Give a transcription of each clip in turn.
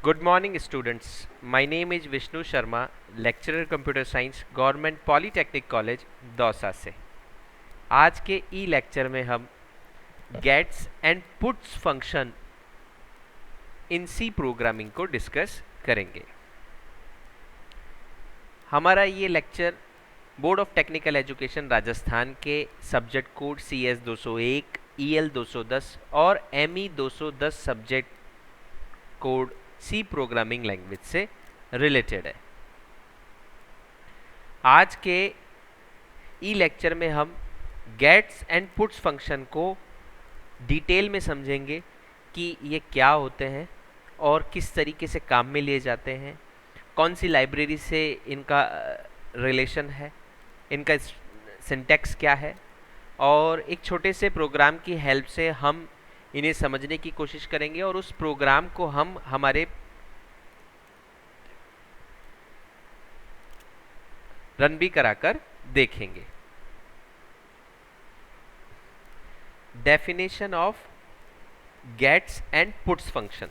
Good morning students. My name is Vishnu Sharma, lecturer computer science, Government Polytechnic College, Dausa से। आज के E lecture में हम gets and puts function in C programming को discuss करेंगे। हमारा ये lecture board of technical education Rajasthan के सब्जेक्ट कोड CS 201, EL 210 और ME 210 subject code C programming language से रिलेटेड है। आज के ई लेक्चर में हम गेट्स एंड पुट्स फंक्शन को डिटेल में समझेंगे कि ये क्या होते हैं और किस तरीके से काम में लिए जाते हैं, कौन सी लाइब्रेरी से इनका रिलेशन है, इनका सिंटैक्स क्या है, और एक छोटे से प्रोग्राम की हेल्प से हम इन्हें समझने की कोशिश करेंगे और उस प्रोग्राम को हम हमारे रन भी कराकर देखेंगे। Definition of gets and puts function.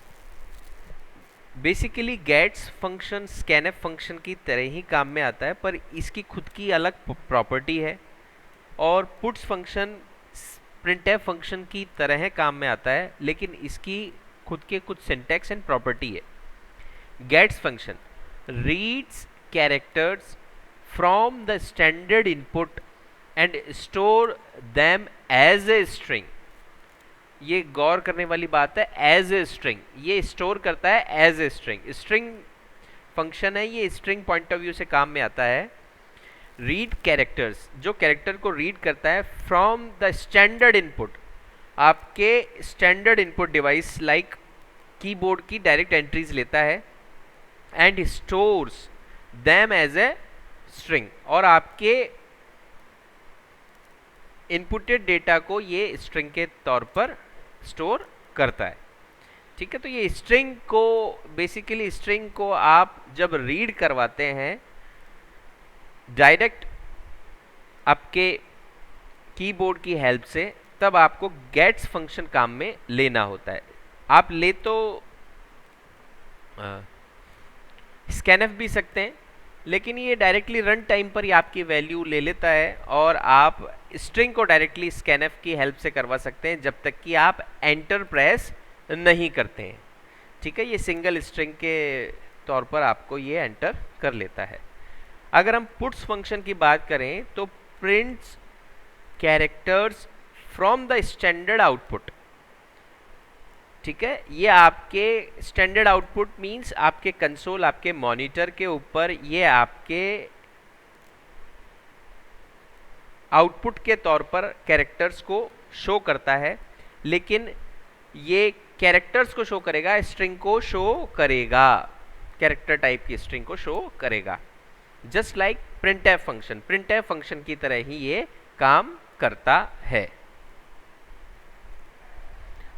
Basically gets function scanf function की तरह ही काम में आता है, पर इसकी खुद की अलग प्रॉपर्टी है, और पुट्स फंक्शन प्रिंटफ फंक्शन की तरह काम में आता है, लेकिन इसकी खुद के कुछ सिंटैक्स एंड प्रॉपर्टी है। Gets function reads characters from the standard input and store them as a string. ये गौर करने वाली बात है, एज ए स्ट्रिंग, ये स्टोर करता है as a string. String function है, ये स्ट्रिंग पॉइंट ऑफ व्यू से काम में आता है। रीड कैरेक्टर्स, जो कैरेक्टर को रीड करता है फ्रॉम द स्टैंडर्ड इनपुट, आपके standard input device like keyboard की डायरेक्ट एंट्रीज लेता है, and stores them as a string, और आपके इनपुटेड डेटा को ये स्ट्रिंग के तौर पर स्टोर करता है। ठीक है, तो ये स्ट्रिंग को बेसिकली स्ट्रिंग को आप जब रीड करवाते हैं डायरेक्ट आपके कीबोर्ड की हेल्प से, तब आपको गेट्स फंक्शन काम में लेना होता है। आप ले तो स्कैनफ भी सकते हैं, लेकिन ये डायरेक्टली रन टाइम पर ही आपकी वैल्यू ले लेता है, और आप स्ट्रिंग को डायरेक्टली स्कैनफ की हेल्प से करवा सकते हैं जब तक कि आप एंटर प्रेस नहीं करते हैं। ठीक है, ये सिंगल स्ट्रिंग के तौर पर आपको ये एंटर कर लेता है। अगर हम पुट्स फंक्शन की बात करें तो prints characters from the standard output. ठीक है, ये आपके स्टैंडर्ड आउटपुट मींस आपके कंसोल, आपके मॉनिटर के ऊपर ये आपके आउटपुट के तौर पर कैरेक्टर्स को शो करता है, लेकिन ये कैरेक्टर्स को शो करेगा, स्ट्रिंग को शो करेगा, कैरेक्टर टाइप की स्ट्रिंग को शो करेगा। Just like printf function, printf function की तरह ही ये काम करता है।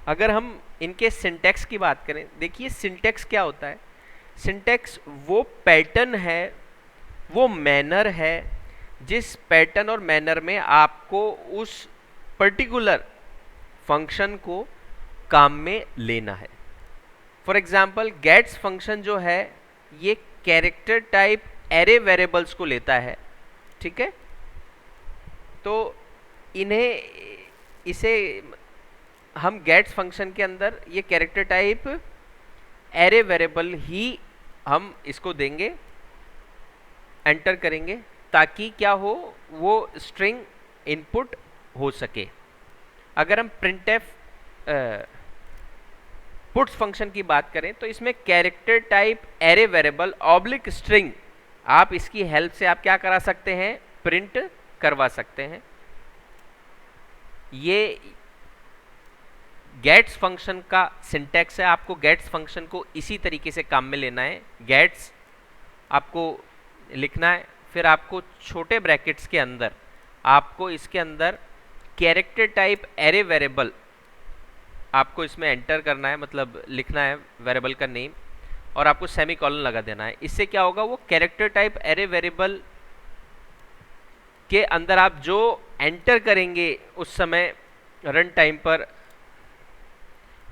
अगर हम इनके सिंटैक्स की बात करें, देखिए सिंटैक्स क्या होता है। सिंटैक्स वो पैटर्न है, वो मैनर है, जिस पैटर्न और मैनर में आपको उस पर्टिकुलर फंक्शन को काम में लेना है। फॉर एग्जाम्पल गेट्स फंक्शन जो है ये कैरेक्टर टाइप एरे वेरिएबल्स को लेता है। ठीक है, तो इसे हम गेट्स फंक्शन के अंदर ये कैरेक्टर टाइप एरे वेरिएबल ही हम इसको देंगे, एंटर करेंगे, ताकि क्या हो, वो स्ट्रिंग इनपुट हो सके। अगर हम प्रिंटफ पुट्स फंक्शन की बात करें तो इसमें character type array variable oblique string, आप इसकी हेल्प से आप क्या करा सकते हैं, प्रिंट करवा सकते हैं। ये गेट्स फंक्शन का सिंटैक्स है। आपको गेट्स फंक्शन को इसी तरीके से काम में लेना है। गेट्स आपको लिखना है, फिर आपको छोटे ब्रैकेट्स के अंदर आपको इसके अंदर कैरेक्टर टाइप एरे वेरिएबल आपको इसमें एंटर करना है, मतलब लिखना है वेरिएबल का नेम, और आपको सेमीकोलन लगा देना है। इससे क्या होगा, वो कैरेक्टर टाइप एरे वेरिएबल के अंदर आप जो एंटर करेंगे उस समय रन टाइम पर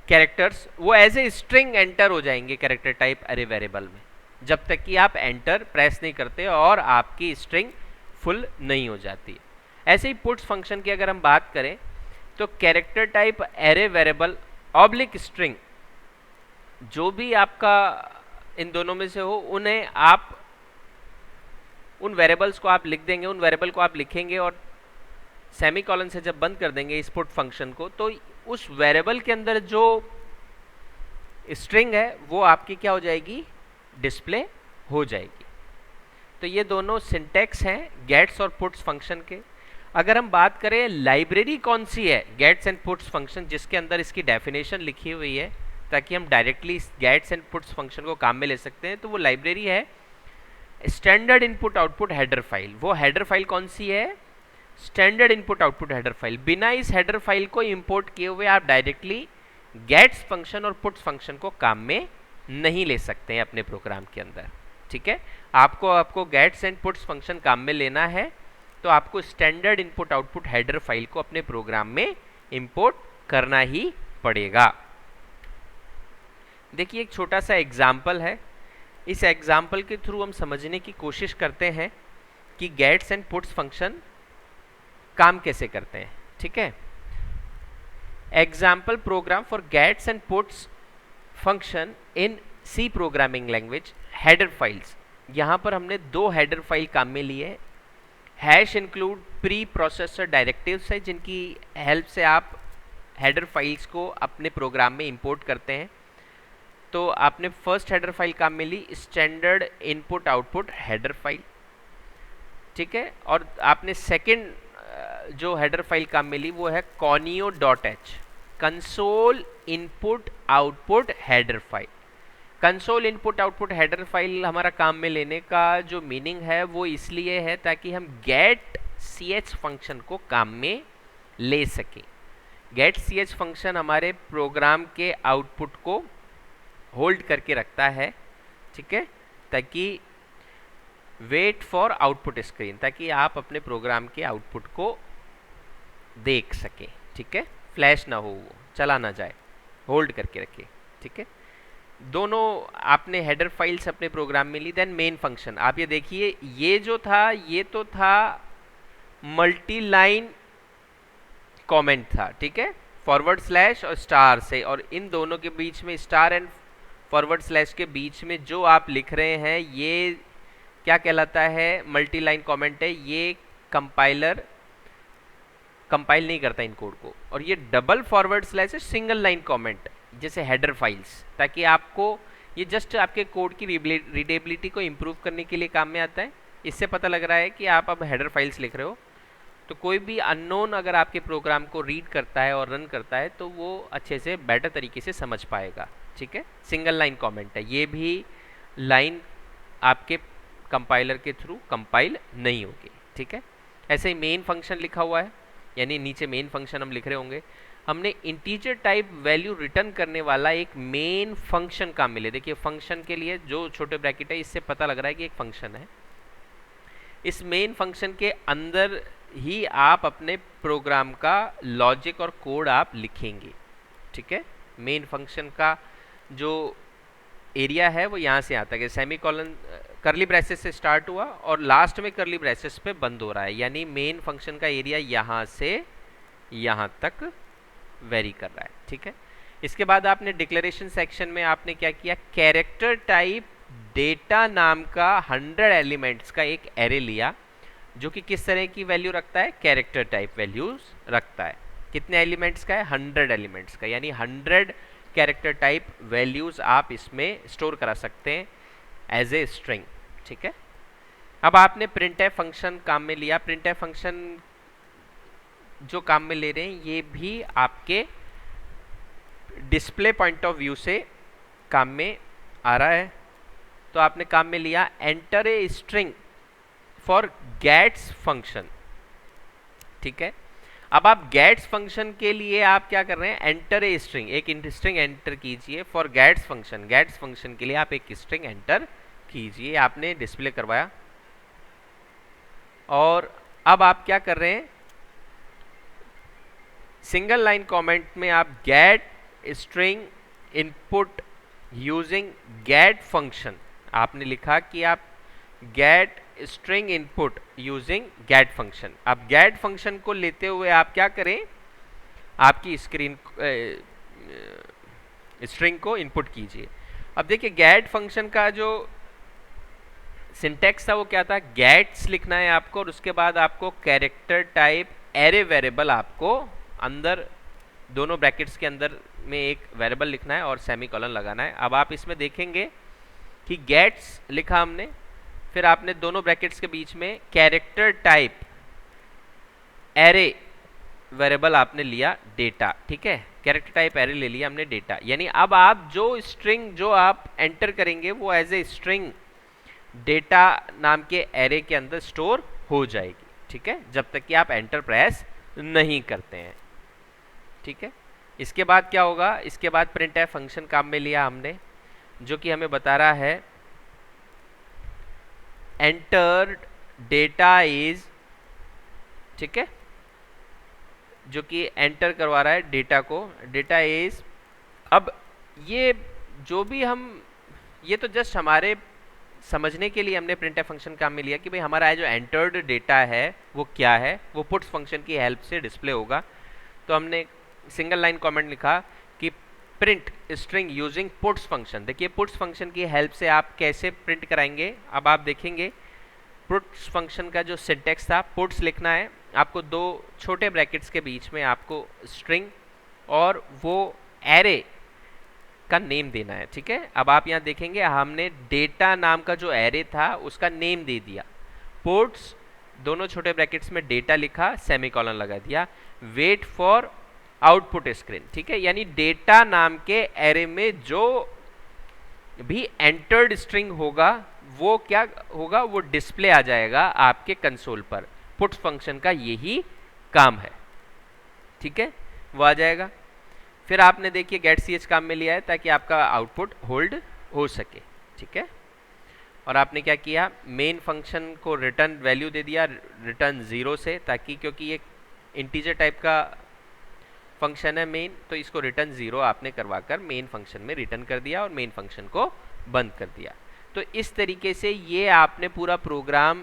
कैरेक्टर्स वो एज ए स्ट्रिंग एंटर हो जाएंगे कैरेक्टर टाइप अरे वेरिएबल में, जब तक कि आप एंटर प्रेस नहीं करते और आपकी स्ट्रिंग फुल नहीं हो जाती। ऐसे ही पुट्स फंक्शन की अगर हम बात करें तो character type array variable oblique string जो भी आपका इन दोनों में से हो, उन्हें आप उन वेरिएबल्स को आप लिख देंगे, उन वेरिएबल को आप लिखेंगे और सेमीकोलन से जब बंद कर देंगे इस पुट फंक्शन को, तो उस वेरिएबल के अंदर जो स्ट्रिंग है वो आपकी क्या हो जाएगी, डिस्प्ले हो जाएगी। तो ये दोनों सिंटैक्स हैं गेट्स और पुट्स फंक्शन के। अगर हम बात करें लाइब्रेरी कौन सी है गेट्स एंड पुट्स फंक्शन जिसके अंदर इसकी डेफिनेशन लिखी हुई है ताकि हम directly gets and puts function को काम में ले सकते हैं, तो वो लाइब्रेरी है standard input output header file. वो हेडर फाइल कौन सी है, standard input output header file. बिना इस हेडर फाइल को इंपोर्ट किए हुए आप डायरेक्टली गेट्स फंक्शन और पुट्स फंक्शन को काम में नहीं ले सकते हैं अपने प्रोग्राम के अंदर। ठीक है, आपको गेट्स एंड पुट्स फंक्शन काम में लेना है तो आपको standard input output header file को अपने प्रोग्राम में इंपोर्ट करना ही पड़ेगा। देखिए एक छोटा सा एग्जाम्पल है, इस एग्जाम्पल के थ्रू हम समझने की कोशिश करते हैं कि गेट्स एंड पुट्स फंक्शन काम कैसे करते हैं। ठीक है, example program for gets and puts function in C programming language header files. यहाँ पर हमने दो हेडर फाइल काम में लिए। Hash include preprocessor directives है जिनकी हेल्प से आप हेडर फाइल्स को अपने प्रोग्राम में इंपोर्ट करते हैं। तो आपने फर्स्ट हेडर फाइल काम में ली standard input output header file. ठीक है, और आपने सेकंड जो हेडर फाइल काम में ली वो है conio.h console input output header file. Console input output header file हमारा काम में लेने का जो मीनिंग है वो इसलिए है ताकि हम गेट ch फंक्शन को काम में ले सकें। गेट ch फंक्शन हमारे प्रोग्राम के आउटपुट को होल्ड करके रखता है। ठीक है, ताकि वेट फॉर आउटपुट स्क्रीन, ताकि आप अपने प्रोग्राम के आउटपुट को देख सकें। ठीक है, फ्लैश ना हो, वो चला ना जाए, होल्ड करके रखिए। ठीक है, दोनों आपने हेडर फाइल्स अपने प्रोग्राम में ली। देन मेन फंक्शन, आप ये देखिए ये जो था ये तो था मल्टी लाइन कमेंट था। ठीक है, फॉरवर्ड स्लैश और स्टार से, और इन दोनों के बीच में स्टार एंड फॉरवर्ड स्लैश के बीच में जो आप लिख रहे हैं ये क्या कहलाता है, मल्टी लाइन कमेंट है। ये कंपाइलर कंपाइल नहीं करता इन कोड को। और ये डबल फॉरवर्ड स्लैश है सिंगल लाइन कमेंट जैसे हेडर फाइल्स, ताकि आपको ये जस्ट आपके कोड की रीडेबिलिटी को इम्प्रूव करने के लिए काम में आता है। इससे पता लग रहा है कि आप अब हेडर फाइल्स लिख रहे हो तो कोई भी अननोन अगर आपके प्रोग्राम को रीड करता है और रन करता है तो वो अच्छे से बेटर तरीके से समझ पाएगा। ठीक है, सिंगल लाइन कमेंट है, ये भी लाइन आपके कंपाइलर के थ्रू कंपाइल नहीं होगी। ठीक है, ऐसे ही मेन फंक्शन लिखा हुआ है, यानी नीचे मेन फंक्शन हम लिख रहे होंगे। हमने इंटीजर टाइप वैल्यू रिटर्न करने वाला एक मेन फंक्शन काम मिले। देखिए फंक्शन के लिए जो छोटे ब्रैकेट है इससे पता लग रहा है कि एक फंक्शन है। इस मेन फंक्शन के अंदर ही आप अपने प्रोग्राम का लॉजिक और कोड आप लिखेंगे। ठीक है, मेन फंक्शन का जो एरिया है वो यहाँ से आता है, सेमीकोलन करली ब्रेसेस से स्टार्ट हुआ और लास्ट में करली ब्रेसेस पे बंद हो रहा है, यानी मेन फंक्शन का एरिया यहाँ से यहाँ तक वेरी कर रहा है। ठीक है, इसके बाद आपने डिक्लेरेशन सेक्शन में आपने क्या किया, कैरेक्टर टाइप डेटा नाम का 100 एलिमेंट्स का एक एरे लिया जो कि किस तरह की वैल्यू रखता है, कैरेक्टर टाइप वैल्यूज रखता है। कितने एलिमेंट्स का है, 100 एलिमेंट्स का, यानी 100 कैरेक्टर टाइप वैल्यूज आप इसमें स्टोर करा सकते हैं एज ए स्ट्रिंग। ठीक है, अब आपने printf फंक्शन काम में लिया। printf फंक्शन जो काम में ले रहे हैं ये भी आपके डिस्प्ले पॉइंट ऑफ व्यू से काम में आ रहा है। तो आपने काम में लिया enter a string for gets function. ठीक है, अब आप गेट्स फंक्शन के लिए आप क्या कर रहे हैं, एंटर ए स्ट्रिंग, एक स्ट्रिंग एंटर कीजिए for gets function. Gets function के लिए आप एक स्ट्रिंग एंटर कीजिए, आपने डिस्प्ले करवाया। और अब आप क्या कर रहे हैं, सिंगल लाइन कमेंट में आप get string input using get function, आपने लिखा कि आप get string input using get function. अब गेट फंक्शन को लेते हुए आप क्या करें, आपकी स्ट्रिंग को इनपुट कीजिए। अब देखिए गेट फंक्शन का जो सिंटेक्स था वो क्या था, गेट्स लिखना है आपको और उसके बाद आपको कैरेक्टर टाइप एरे वेरिएबल आपको अंदर दोनों ब्रैकेट्स के अंदर में एक वेरिएबल लिखना है और सेमीकोलन लगाना है। अब आप इसमें देखेंगे कि गेट्स लिखा हमने, फिर आपने दोनों ब्रैकेट्स के बीच में कैरेक्टर टाइप एरे वेरिएबल आपने लिया डेटा, ठीक है, कैरेक्टर टाइप एरे ले लिया हमने डेटा, यानी अब आप जो स्ट्रिंग जो आप एंटर करेंगे वो एज ए स्ट्रिंग डेटा नाम के एरे के अंदर स्टोर हो जाएगी, ठीक है, जब तक कि आप एंटर प्रेस नहीं करते हैं, ठीक है। इसके बाद क्या होगा, इसके बाद प्रिंटफ फंक्शन काम में लिया हमने, जो कि हमें बता रहा है एंटर्ड डेटा इज, ठीक है, जो कि एंटर करवा रहा है डेटा को, डेटा इज। अब ये जो भी हम, ये तो जस्ट हमारे समझने के लिए हमने प्रिंटफ फंक्शन काम में लिया कि भाई हमारा जो एंटर्ड डेटा है वो क्या है, वो पुट्स फंक्शन की हेल्प से डिस्प्ले होगा। तो हमने सिंगल लाइन कमेंट लिखा कि print string using puts function. देखिए पुट्स फंक्शन की हेल्प से आप कैसे प्रिंट कराएंगे, अब आप देखेंगे पुट्स फंक्शन का जो सिंटेक्स था, पुट्स लिखना है आपको दो छोटे ब्रैकेट्स के बीच में आपको स्ट्रिंग और वो एरे का नेम देना है, ठीक है। अब आप यहाँ देखेंगे हमने डेटा नाम का जो एरे था उसका नेम दे दिया, पुट्स दोनों छोटे ब्रैकेट्स में डेटा लिखा, सेमीकोलन लगा दिया, वेट फॉर आउटपुट स्क्रीन, ठीक है, यानी डेटा नाम के एरे में जो भी एंटर्ड स्ट्रिंग होगा वो क्या होगा, वो डिस्प्ले आ जाएगा आपके कंसोल पर। पुट्स फंक्शन का यही काम है, ठीक है, वो आ जाएगा। फिर आपने देखिए गेट ch काम में लिया है ताकि आपका आउटपुट होल्ड हो सके, ठीक है। और आपने क्या किया, मेन फंक्शन को रिटर्न वैल्यू दे दिया, रिटर्न 0 से, ताकि क्योंकि ये इंटीजर टाइप का फंक्शन है मेन, तो इसको रिटर्न 0 आपने करवाकर मेन फंक्शन में रिटर्न कर दिया और मेन फंक्शन को बंद कर दिया। तो इस तरीके से ये आपने पूरा प्रोग्राम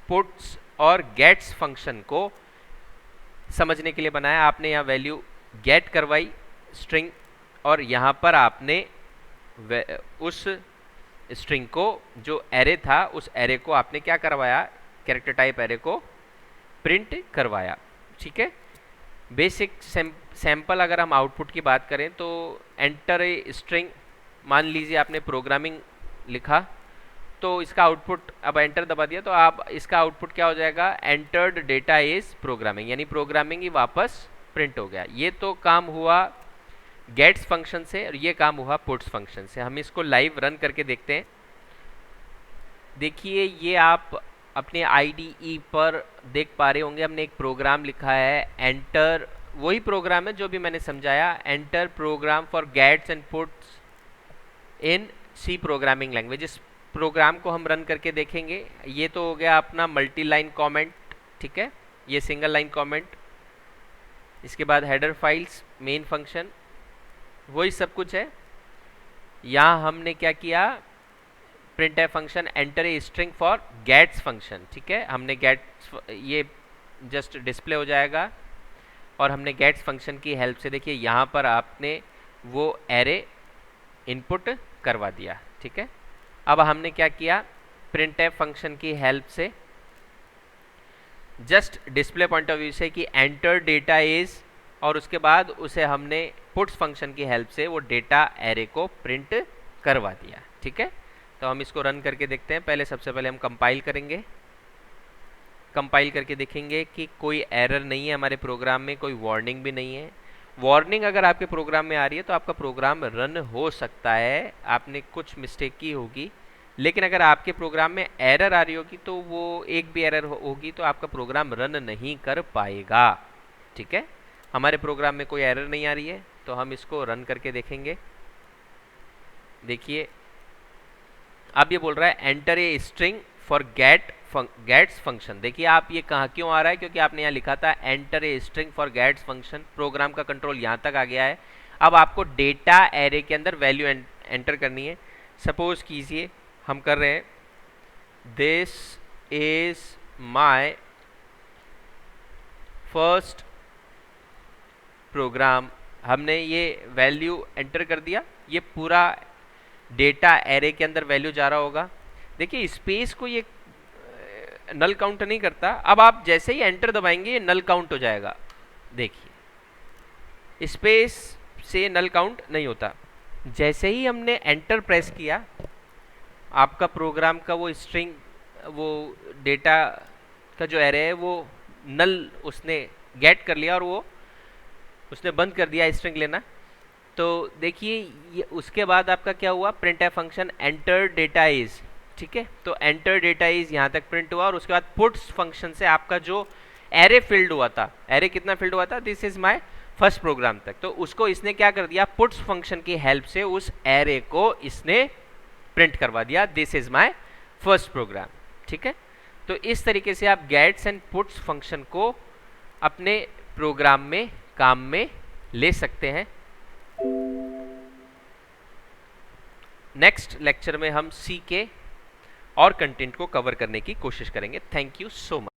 पुट्स और गेट्स फंक्शन को समझने के लिए बनाया। आपने यहाँ वैल्यू गेट करवाई स्ट्रिंग और यहाँ पर आपने उस स्ट्रिंग को जो एरे था उस एरे को आपने क्या करवाया, कैरेक्टर टाइप एरे को प्रिंट करवाया, ठीक है। बेसिक सैंपल अगर हम आउटपुट की बात करें तो एंटर ए स्ट्रिंग, मान लीजिए आपने प्रोग्रामिंग लिखा तो इसका आउटपुट, अब एंटर दबा दिया तो आप इसका आउटपुट क्या हो जाएगा, एंटर्ड डेटा इज प्रोग्रामिंग, यानी प्रोग्रामिंग ही वापस प्रिंट हो गया। ये तो काम हुआ गेट्स फंक्शन से और ये काम हुआ पुट्स फंक्शन से। हम इसको लाइव रन करके देखते हैं। देखिए ये आप अपने IDE पर देख पा रहे होंगे, हमने एक प्रोग्राम लिखा है एंटर, वही प्रोग्राम है जो भी मैंने समझाया, enter program for gets and puts in C programming language. इस प्रोग्राम को हम रन करके देखेंगे। ये तो हो गया अपना मल्टी लाइन कमेंट, ठीक है, ये सिंगल लाइन कमेंट, इसके बाद हेडर फाइल्स, मेन फंक्शन, वही सब कुछ है। यहाँ हमने क्या किया, printf function enter a string for gets function, ठीक है, हमने गेट्स, ये जस्ट डिस्प्ले हो जाएगा और हमने गेट्स फंक्शन की हेल्प से देखिए यहाँ पर आपने वो एरे इनपुट करवा दिया, ठीक है। अब हमने क्या किया, प्रिंटफ फंक्शन की हेल्प से just display point of view से कि एंटर डेटा इज, और उसके बाद उसे हमने पुट्स फंक्शन की हेल्प से वो डेटा एरे को प्रिंट करवा दिया, ठीक है। तो हम इसको रन करके देखते हैं। पहले सबसे पहले हम कंपाइल करेंगे, कंपाइल करके देखेंगे कि कोई एरर नहीं है हमारे प्रोग्राम में, कोई वार्निंग भी नहीं है। वार्निंग अगर आपके प्रोग्राम में आ रही है तो आपका प्रोग्राम रन हो सकता है, आपने कुछ मिस्टेक की होगी, लेकिन अगर आपके प्रोग्राम में एरर आ रही होगी तो वो एक भी एरर होगी तो आपका प्रोग्राम रन नहीं कर पाएगा, ठीक है। हमारे प्रोग्राम में कोई एरर नहीं आ रही है तो हम इसको रन करके देखेंगे। देखिए अब ये बोल रहा है enter a string for gets function. देखिए आप ये कहाँ क्यों आ रहा है, क्योंकि आपने यहाँ लिखा था enter a string for gets function, program का कंट्रोल यहाँ तक आ गया है। अब आपको डेटा एरे के अंदर वैल्यू एंटर करनी है। सपोज कीजिए हम कर रहे हैं this is my first program, हमने ये वैल्यू एंटर कर दिया, ये पूरा डेटा एरे के अंदर वैल्यू जा रहा होगा। देखिए स्पेस को ये नल काउंट नहीं करता, अब आप जैसे ही एंटर दबाएंगे ये नल काउंट हो जाएगा। देखिए स्पेस से नल काउंट नहीं होता। जैसे ही हमने एंटर प्रेस किया आपका प्रोग्राम का वो स्ट्रिंग, वो डेटा का जो एरे है वो नल उसने गेट कर लिया और वो उसने बंद कर दिया स्ट्रिंग लेना। तो देखिए ये उसके बाद आपका क्या हुआ, printf function enter data is, ठीक है। तो एंटर डेटा इज यहाँ तक प्रिंट हुआ और उसके बाद पुट्स फंक्शन से आपका जो एरे फिल्ड हुआ था, एरे कितना फिल्ड हुआ था, this is my first program तक, तो उसको इसने क्या कर दिया, पुट्स फंक्शन की हेल्प से उस एरे को इसने प्रिंट करवा दिया, this is my first program, ठीक है। तो इस तरीके से आप गेट्स एंड पुट्स फंक्शन को अपने प्रोग्राम में काम में ले सकते हैं। नेक्स्ट लेक्चर में हम सी के और कंटेंट को कवर करने की कोशिश करेंगे। Thank you so much.